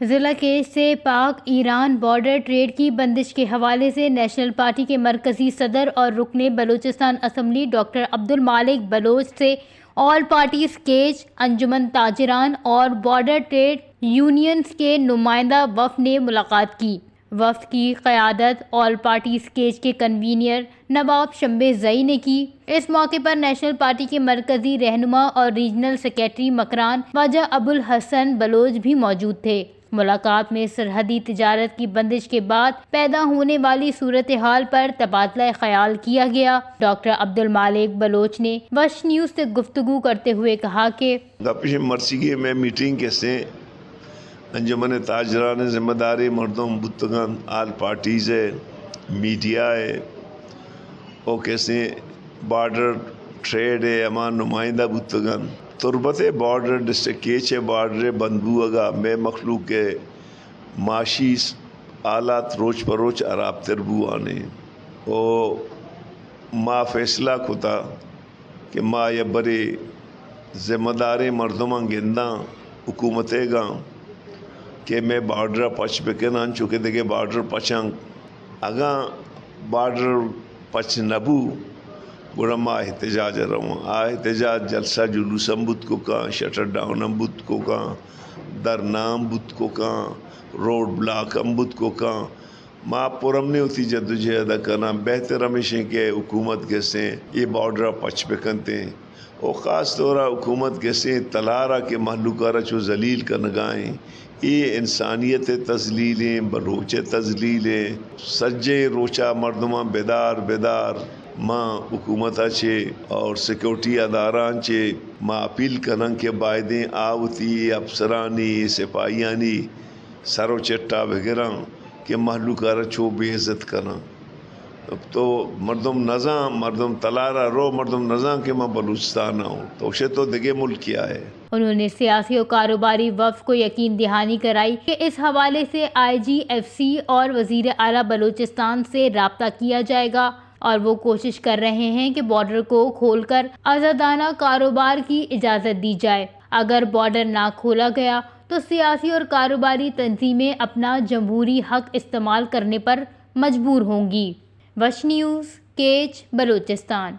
जिला केस से पाक ईरान बॉर्डर ट्रेड की बंदिश के हवाले से नेशनल पार्टी के मरकजी सदर और रुकने बलूचिस्तान असम्बली डॉक्टर अब्दुल मालिक बलोच से ऑल पार्टीज केज, अंजुमन ताजिरान और बॉर्डर ट्रेड यूनियंस के नुमाइंदा वफ़द ने मुलाकात की। वफ़द की क़यादत ऑल पार्टीज केज के कन्वीनर नवाब शम्बे ज़ई ने की। इस मौके पर नेशनल पार्टी के मरकजी रहनुमा और रीजनल सेक्रेटरी मकरान ख्वाजा अबुल हसन बलोच भी मौजूद थे। मुलाकात में सरहदी तिजारत की बंदिश के बाद पैदा होने वाली सूरत हाल पर तबादला ख्याल किया गया। डॉक्टर अब्दुल मालिक बलोच ने वश न्यूज़ से गुफ्तगू करते हुए कहा कि मर्सी में मीटिंग कैसे अंजुमन ताजरान जिम्मेदारी मर्दम बुतगन आल पार्टीज है, मीडिया है, वो कैसे बॉर्डर ट्रेड है, अमान नुमाइंदा बुतगन तुरबत बॉर्डर डिस्ट्रिक्ट केचे बॉर्डर बंदबू अगा में मखलूक के माशी आलात रोज बरोज अराब तरबू आने ओ माँ फैसला खुदा कि माँ या बड़े जिम्मेदार मर्दमा गेंदा हुकूमत गा कि मैं बॉर्डर पच बेकन चुके देखे बॉर्डर पचंग अगा बॉर्डर पच नबू गुड़ा माँ एहतजाज रहा आ एहतजाज जलसा जुलूस बुत को का शटर डाउन बुत को का दरनाम बुत को का रोड ब्लॉक अम्बुत को का माँ पुरम ने उसी जद्दोजहद करना बेहतर हमेशा के हुकूमत कैसे ये बॉर्डर पच पे करते और ख़ास तौर हुकूमत कैसे तलारा के महलूकारा चो जलील कर गाएँ ये इंसानियत तजलीलें बलोच तजलीलें सज्जे रोचा मर्दमा बेदार बेदार माँ हुकूमत चे और सिक्योरिटी अदारान चे माँ अपील करन के बायदे आवती अफसरानी सिपाहियानी सरो चट्टा वगैरह के महलूकारा चो बेइज्जत करना तो मर्दम नज़ाम मर्दम तलारा रो मर्दम नज़ाम के माँ बलूचिस्तान आऊँ तो उसे तो दिगे मुल्क किया है। उन्होंने सियासी और कारोबारी वफ़द को यकीन दहानी कराई कि इस हवाले से IGFC और वज़ीर आला बलूचिस्तान से राब्ता किया जाएगा और वो कोशिश कर रहे हैं कि बॉर्डर को खोलकर आज़ादाना कारोबार की इजाज़त दी जाए। अगर बॉर्डर ना खोला गया तो सियासी और कारोबारी तंजीमें अपना जमहूरी हक इस्तेमाल करने पर मजबूर होंगी। वश न्यूज़, केच, बलूचिस्तान।